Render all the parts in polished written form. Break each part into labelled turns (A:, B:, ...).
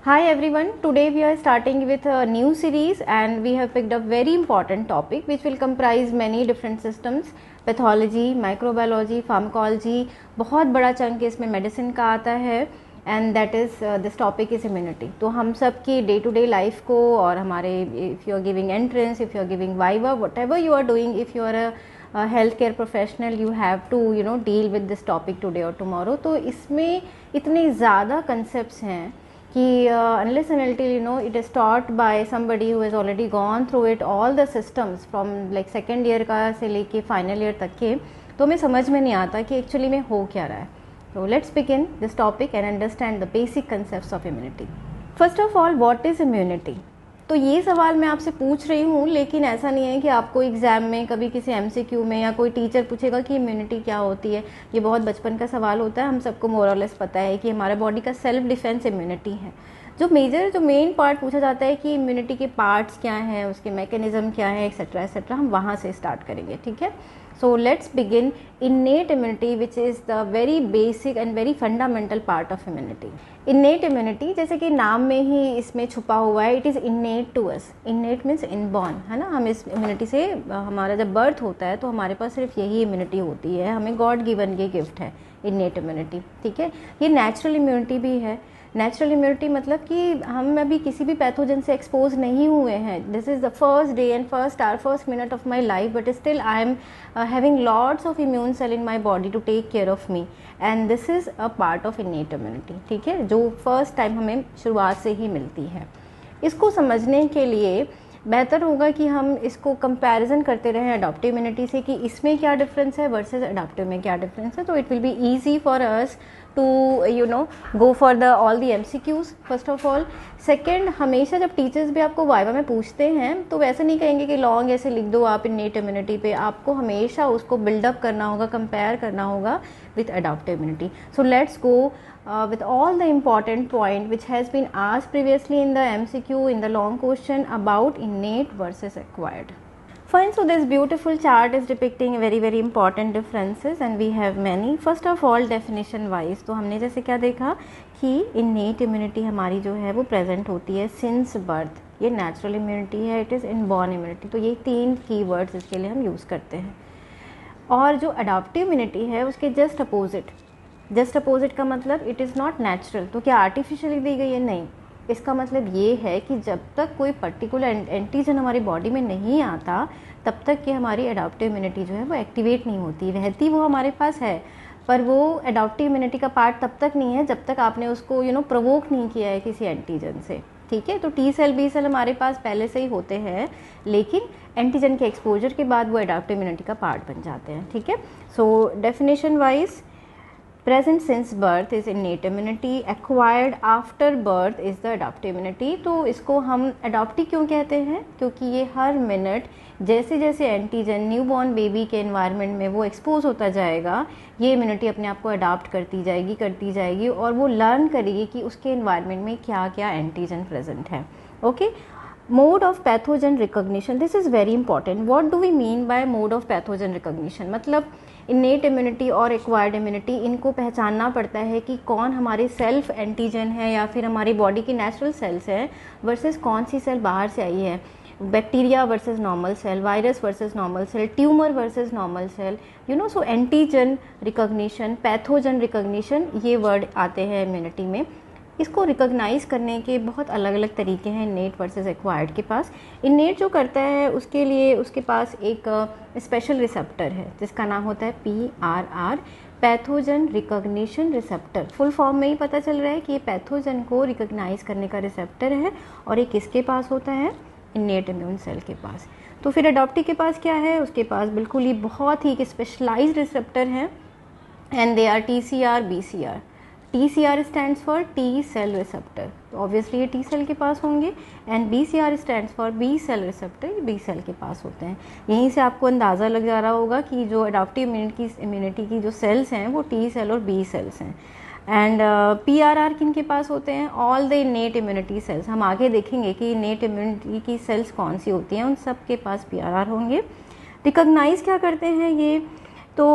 A: Hi everyone, today we are starting with a new series and we have picked a very important topic which will comprise many different systems, pathology, microbiology, pharmacology, बहुत बड़ा chunk इसमें medicine का आता है and that is this topic is immunity. तो हम सब की डे टू डे लाइफ को और हमारे if you are giving entrance, if you are giving viva, whatever you are doing, if you are a health care professional, you have to deal with this topic today और tomorrow. तो इसमें इतने ज़्यादा concepts हैं कि unless and until it is taught by somebody who has already gone through it all the systems from like second year का से लेके फाइनल ईयर तक के, तो हमें समझ में नहीं आता कि एक्चुअली में हो क्या रहा है। So let's begin this topic and understand the basic concepts of immunity. First of all, what is immunity? तो ये सवाल मैं आपसे पूछ रही हूँ, लेकिन ऐसा नहीं है कि आपको एग्ज़ाम में कभी किसी MCQ में या कोई टीचर पूछेगा कि इम्यूनिटी क्या होती है। ये बहुत बचपन का सवाल होता है, हम सबको मोर और लेस पता है कि हमारे बॉडी का सेल्फ डिफेंस इम्यूनिटी है। जो मेन पार्ट पूछा जाता है कि इम्यूनिटी के पार्ट्स क्या हैं, उसके मैकेनिज्म क्या है, एक्सेट्रा एक्सेट्रा, हम वहाँ से स्टार्ट करेंगे, ठीक है। So let's begin innate immunity which is the very basic and very fundamental part of immunity. Innate immunity जैसे कि नाम में ही इसमें छुपा हुआ है, it is innate to us. Innate means inborn, है ना। हम इस इम्यूनिटी से, हमारा जब बर्थ होता है तो हमारे पास सिर्फ यही इम्यूनिटी होती है, हमें गॉड गिवन ये गिफ्ट है इन्नेट इम्यूनिटी, ठीक है। ये नेचुरल इम्यूनिटी भी है। नेचुरल इम्यूनिटी मतलब कि हम अभी किसी भी पैथोजन से एक्सपोज नहीं हुए हैं। This is the first day and first minute of my life, but still I am having lots of immune cell in my body to take care of me, and this is a part of innate immunity, ठीक है, जो first time हमें शुरुआत से ही मिलती है। इसको समझने के लिए बेहतर होगा कि हम इसको कंपैरिजन करते रहें अडॉप्टिव इम्यूनिटी से, कि इसमें क्या डिफरेंस है वर्सेस अडॉप्टिव में क्या डिफरेंस है। तो it will be easy for us to go for the all the MCQs first of all. Second, हमेशा जब टीचर्स भी आपको वाइवा में पूछते हैं तो वैसे नहीं कहेंगे कि लॉन्ग ऐसे लिख दो आप इन्नेट इम्यूनिटी पे, आपको हमेशा उसको बिल्डअप करना होगा, कंपेयर करना होगा with adoptive immunity. So let's go with all the important point which has been asked previously in the MCQ, in the long question about innate versus acquired. Fine, so this beautiful chart is depicting very important differences and we have many. First of all, definition wise, तो हमने जैसे क्या देखा कि innate immunity हमारी जो है वो present होती है since birth, ये natural immunity है, it is inborn immunity। तो ये 3 keywords इसके लिए हम use करते हैं। और जो adaptive immunity है उसके just अपोजिट का मतलब इट इज़ नॉट नेचुरल। तो क्या आर्टिफिशियली दी गई है? नहीं। इसका मतलब ये है कि जब तक कोई पर्टिकुलर एंटीजन हमारी बॉडी में नहीं आता तब तक कि हमारी एडाप्टिव इम्यूनिटी जो है वो एक्टिवेट नहीं होती, रहती वो हमारे पास है, पर वो एडाप्टिव इम्यूनिटी का पार्ट तब तक नहीं है जब तक आपने उसको प्रोवोक नहीं किया है किसी एंटीजन से, ठीक है। तो टी सेल बी सेल हमारे पास पहले से ही होते हैं, लेकिन एंटीजन के एक्सपोजर के बाद वो एडाप्टिव इम्यूनिटी का पार्ट बन जाते हैं, ठीक है। So definition wise, present since birth is innate immunity, acquired after birth is the adaptive immunity। तो इसको हम adaptive क्यों कहते हैं? क्योंकि ये हर मिनट जैसे जैसे एंटीजन न्यूबॉर्न बेबी के एनवायरनमेंट में वो एक्सपोज होता जाएगा, ये इम्यूनिटी अपने आप को अडाप्ट करती जाएगी और वो लर्न करेगी कि उसके एनवायरनमेंट में क्या क्या एंटीजन प्रेजेंट है, okay. Mode of pathogen recognition, this is very important. What do we mean by mode of pathogen recognition? मतलब इन्नेट इम्यूनिटी और एक्वायर्ड इम्यूनिटी, इनको पहचानना पड़ता है कि कौन हमारे सेल्फ एंटीजन है या फिर हमारी बॉडी की नेचुरल सेल्स हैं वर्सेस कौन सी सेल बाहर से आई है, bacteria versus normal cell, virus versus normal cell, tumour versus normal cell, so antigen recognition, pathogen recognition, ये वर्ड आते हैं इम्यूनिटी में। इसको रिकॉग्नाइज करने के बहुत अलग अलग तरीके हैं इन्नेट वर्सेस एक्वायर्ड के पास। इन्नेट जो करता है उसके लिए उसके पास एक स्पेशल रिसेप्टर है जिसका नाम होता है PRR, pathogen recognition receptor. Full form में ही पता चल रहा है कि ये पैथोजन को रिकॉग्नाइज करने का रिसेप्टर है, और ये किसके पास होता है? इन्नेट इम्यून सेल के पास। तो फिर अडॉप्टिव के पास क्या है? उसके पास बिल्कुल ही बहुत ही स्पेशलाइज्ड रिसेप्टर हैं, and they are TCR, BCR। TCR stands for T cell receptor, तो ऑब्वियसली ये टी सेल के पास होंगे, and BCR stands for B cell receptor, ये बी सेल के पास होते हैं। यहीं से आपको अंदाज़ा लग जा रहा होगा कि जो अडॉप्टिव इम्यूनिटी की जो सेल्स हैं वो टी सेल और बी सेल्स हैं। एंड PRR किन के पास होते हैं? All the innate immunity cells. हम आगे देखेंगे कि इन्नेट इम्यूनिटी की सेल्स कौन सी होती हैं, उन सब के पास PRR होंगे। रिकॉग्नाइज क्या करते हैं ये? तो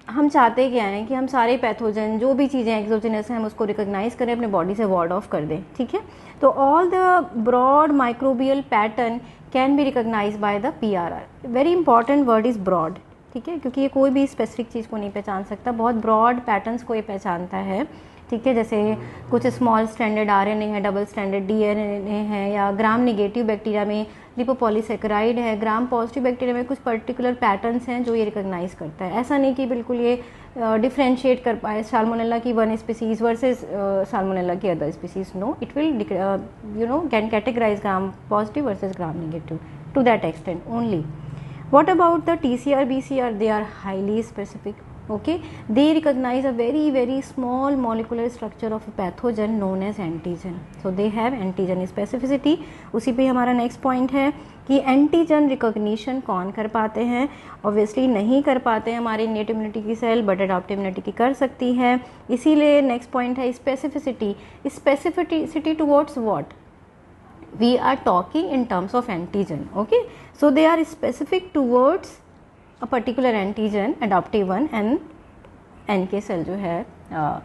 A: हम चाहते क्या हैं कि हम सारे पैथोजन जो भी चीज़ें एक्सोजेनस हैं हम उसको रिकॉग्नाइज करें, अपने बॉडी से वार्ड ऑफ कर दें, ठीक है। तो all the broad microbial pattern can be recognise by the PRR। Very important word is broad, ठीक है, क्योंकि ये कोई भी स्पेसिफिक चीज़ को नहीं पहचान सकता, बहुत ब्रॉड पैटर्न्स को ये पहचानता है, ठीक है। जैसे कुछ स्मॉल स्टैंडर्ड RNA है, डबल स्टैंडर्ड DNA है, या ग्राम निगेटिव बैक्टीरिया में लिपोपॉलीसेकेराइड है, ग्राम पॉजिटिव बैक्टीरिया में कुछ पर्टिकुलर पैटर्न्स हैं जो ये रिकॉग्नाइज करता है। ऐसा नहीं कि बिल्कुल ये डिफ्रेंशिएट कर पाए साल्मोनेला की वन स्पीसीज वर्सेस साल्मोनेला की other species. No, it will can categorise gram positive versus gram negative to that extent only. What about the TCR, BCR? They are highly specific. Okay, they recognize a very small molecular structure of a pathogen known as antigen. So they have antigen specificity. उसी पे हमारा next point है कि antigen recognition कौन कर पाते हैं? Obviously नहीं कर पाते हैं हमारे इनेट इम्यूनिटी की सेल, बट एडाप्टिव इम्यूनिटी की कर सकती है. इसीलिए नेक्स्ट पॉइंट है specificity. Specificity towards what? We are talking in terms of antigen. Okay, so they are specific towards a particular antigen, adaptive one, and NK cell जो है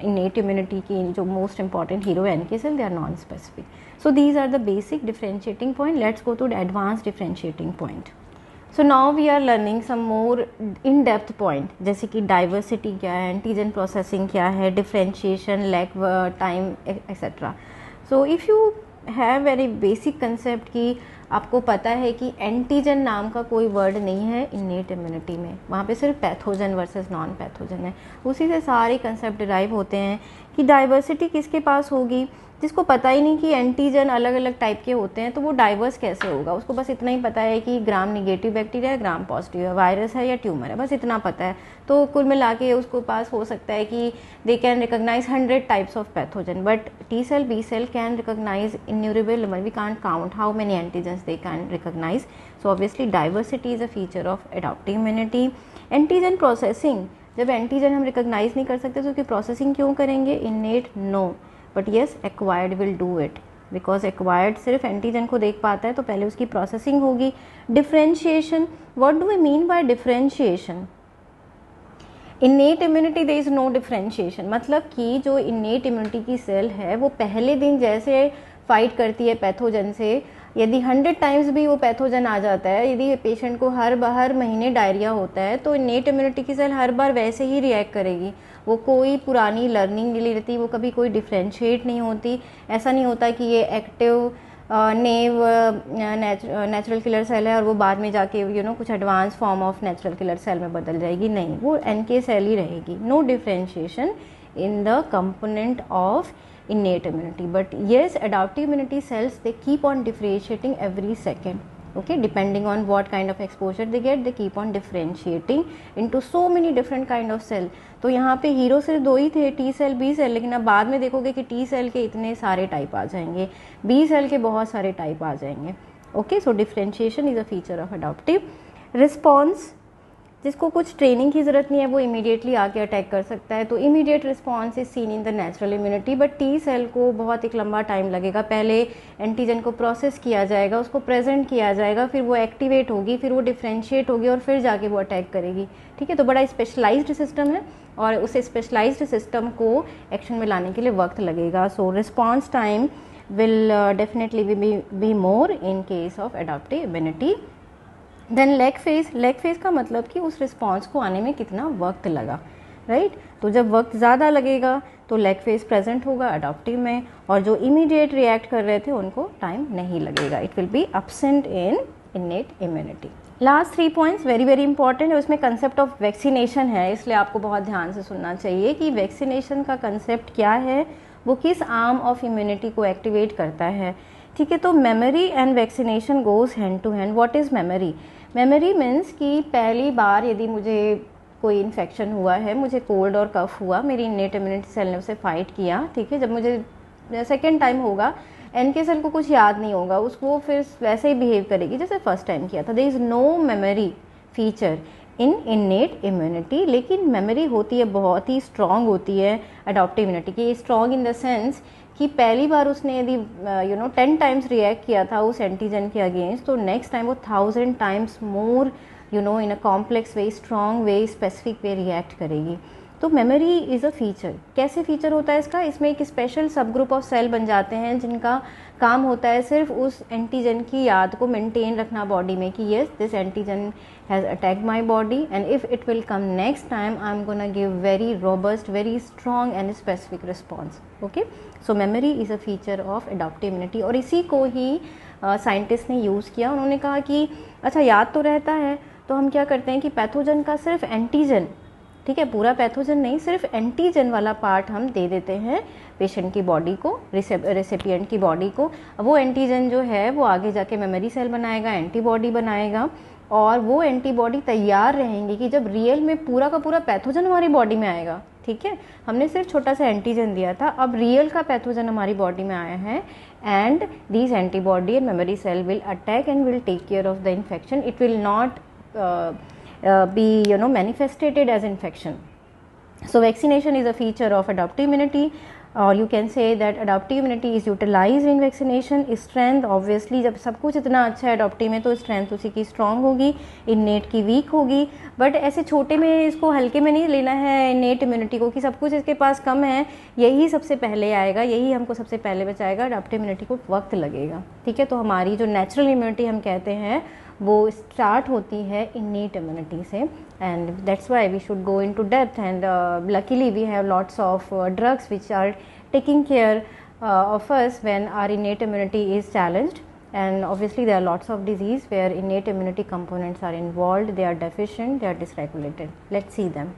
A: innate immunity की जो most important hero NK cell, they are non-specific. So these are the basic differentiating point. Let's go to the advanced differentiating point. So now we are learning some more in-depth point, जैसे कि diversity क्या है, antigen processing क्या है, differentiation, lag time, etc. So if you है very basic concept कि आपको पता है कि एंटीजन नाम का कोई वर्ड नहीं है इनेट इम्यूनिटी में, वहाँ पे सिर्फ पैथोजन वर्सेस नॉन पैथोजन है. उसी से सारे कंसेप्ट डिराइव होते हैं कि डाइवर्सिटी किसके पास होगी? जिसको पता ही नहीं कि एंटीजन अलग अलग टाइप के होते हैं तो वो डाइवर्स कैसे होगा? उसको बस इतना ही पता है कि ग्राम निगेटिव बैक्टीरिया है, ग्राम पॉजिटिव है, वायरस है या ट्यूमर है, बस इतना पता है. तो कुल मिला के उसको पास हो सकता है कि they can recognise 100 types of pathogen, but T cell, B cell can recognise innumerable number. We can't count how many antigens they can recognize. So obviously diversity is a feature of adaptive immunity. Antigen processing, जब antigen हम recognise नहीं कर सकते तो उसकी processing क्यों करेंगे? Innate no, but yes acquired will do it, because acquired सिर्फ एंटीजन को देख पाता है तो पहले उसकी प्रोसेसिंग होगी. Differentiation, what do we mean by differentiation? Innate immunity there is no differentiation, मतलब कि जो इनेट इम्यूनिटी की सेल है वो पहले दिन जैसे फाइट करती है पैथोजन से, यदि 100 टाइम्स भी वो पैथोजन आ जाता है, यदि पेशेंट को हर महीने डायरिया होता है तो इनेट इम्यूनिटी की सेल हर बार वैसे ही रिएक्ट करेगी. वो कोई पुरानी लर्निंग नहीं रहती, वो कभी कोई डिफ्रेंशिएट नहीं होती. ऐसा नहीं होता कि ये active naive natural killer cell है और वो बाद में जाके कुछ advance form of natural killer cell में बदल जाएगी. नहीं, वो NK सेल ही रहेगी. No differentiation in the component of innate immunity, but yes, adaptive immunity cells, they keep on differentiating every second. Okay, depending on what kind of exposure they get, they keep on differentiating into so many different kind of cell. तो यहाँ पे hero सिर्फ 2 ही थे, T cell, B cell, लेकिन अब बाद में देखोगे कि T cell के इतने सारे टाइप आ जाएंगे, B cell के बहुत सारे टाइप आ जाएंगे. Okay, so differentiation is a feature of adoptive response. जिसको कुछ ट्रेनिंग की ज़रूरत नहीं है वो इमीडिएटली आके अटैक कर सकता है. तो immediate response is seen in the natural immunity, but T cell को बहुत एक लंबा टाइम लगेगा. पहले एंटीजन को प्रोसेस किया जाएगा, उसको प्रेजेंट किया जाएगा, फिर वो एक्टिवेट होगी, फिर वो डिफ्रेंशिएट होगी और फिर जाके वो अटैक करेगी. ठीक है, तो बड़ा स्पेशलाइज्ड सिस्टम है और उस स्पेशलाइज्ड सिस्टम को एक्शन में लाने के लिए वक्त लगेगा. So response time will definitely be more in case of adaptive immunity. Then lag phase का मतलब कि उस रिस्पॉन्स को आने में कितना वक्त लगा, राइट. तो जब वक्त ज़्यादा लगेगा तो लेग फेज प्रेजेंट होगा अडॉप्टिव में, और जो इमीडिएट रिएक्ट कर रहे थे उनको टाइम नहीं लगेगा. It will B absent in innate immunity. Last 3 points very important है. उसमें कंसेप्ट ऑफ वैक्सीनेशन है, इसलिए आपको बहुत ध्यान से सुनना चाहिए कि वैक्सीनेशन का कंसेप्ट क्या है, वो किस आर्म ऑफ इम्यूनिटी को एक्टिवेट करता है. ठीक है, तो memory and vaccination goes hand to hand. What is memory? Memory means कि पहली बार यदि मुझे कोई इन्फेक्शन हुआ है, मुझे कोल्ड और कफ हुआ, मेरी इनेट इम्यूनिटी सेल ने उसे फाइट किया. ठीक है, जब मुझे सेकेंड टाइम होगा, NK सेल को कुछ याद नहीं होगा, उसको फिर वैसे ही बिहेव करेगी जैसे फर्स्ट टाइम किया था. There is no memory feature in innate immunity, लेकिन मेमोरी होती है, बहुत ही स्ट्रॉन्ग होती है अडॉप्टिव इम्यूनिटी की. स्ट्रॉन्ग इन द सेंस कि पहली बार उसने यदि 10 टाइम्स रिएक्ट किया था उस एंटीजन के अगेंस्ट, तो नेक्स्ट टाइम वो 1000 times more in a complex way, strong way, specific way react करेगी। तो मेमोरी इज़ अ फीचर। कैसे फीचर होता है इसका? इसमें एक स्पेशल सब ग्रुप ऑफ सेल बन जाते हैं जिनका काम होता है सिर्फ उस एंटीजन की याद को मेंटेन रखना बॉडी में कि yes this antigen has attacked my body and if it will come next time I am gonna give very robust, very strong and specific response. Okay, so memory is a feature of adaptive immunity. और इसी को ही scientist ने use किया। उन्होंने कहा कि अच्छा याद तो रहता है, तो हम क्या करते हैं कि पैथोजन का सिर्फ एंटीजन, ठीक है, पूरा पैथोजन नहीं, सिर्फ एंटीजन वाला पार्ट हम दे देते हैं पेशेंट की बॉडी को, रेसिपिएंट की बॉडी को। वो एंटीजन जो है वो आगे जाके मेमोरी सेल बनाएगा, एंटीबॉडी बनाएगा, और वो एंटीबॉडी तैयार रहेंगी कि जब रियल में पूरा का पूरा पैथोजन हमारी बॉडी में आएगा, ठीक है, हमने सिर्फ छोटा सा एंटीजन दिया था, अब रियल का पैथोजन हमारी बॉडी में आया है, and this antibody and memory cell will attack and will take care of the infection. It will not be manifested as infection. So vaccination is a feature of adaptive immunity, or you can say that adaptive immunity is utilized in vaccination. Strength obviously जब सब कुछ इतना अच्छा है adaptive में, तो strength उसी की strong होगी, innate की weak होगी, बट ऐसे छोटे में इसको हल्के में नहीं लेना है innate immunity को कि सब कुछ इसके पास कम है, यही सबसे पहले आएगा, यही हमको सबसे पहले बचाएगा। adaptive immunity को वक्त लगेगा, ठीक है। तो हमारी जो natural immunity हम कहते हैं वो स्टार्ट होती है innate immunity से, and that's why we should go into depth, and luckily we have lots of drugs which are taking care of us when our innate immunity is challenged. And obviously there are lots of disease where innate immunity components are involved, they are deficient, they are dysregulated. Let's see them.